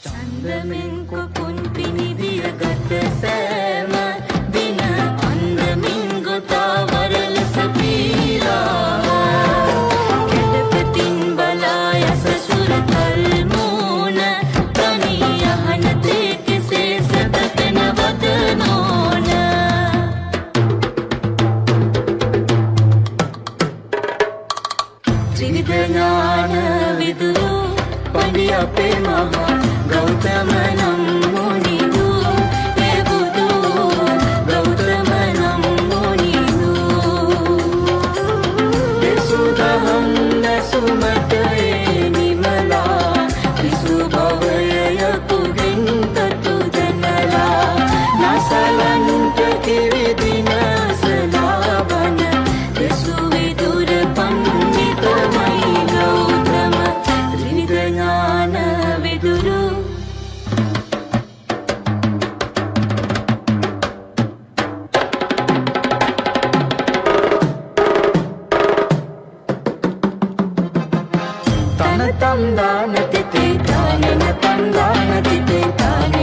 චන්දමෙන් කොකුන් පිනිදිය ගත සෑම දින අන්දමින් ගොතා වරලස පීලා කෙටපතින් බලා යස සුරතල් මූණ තනී අහනතේ කෙසේ සැතපෙන වදනෝන ත්‍රිවිධ ඥාන විදුරු පඬි අපේ මහා ගෞතම නම් මුනිදු ඒ බුදු ගෞතම නම් මුනිදු දෙසුදහම් නැසුමට ඒ නිමලා විසු භවය පුගෙන් තතු දනලා නසලන්ට කිවිදින සලාවන දෙසු විදුර පන්විතමයි ගෞතම ත්‍රිවිධ ඥාන විදුරු තනතම් දාන තිතේ දානන තන් දාන තිතේ දාන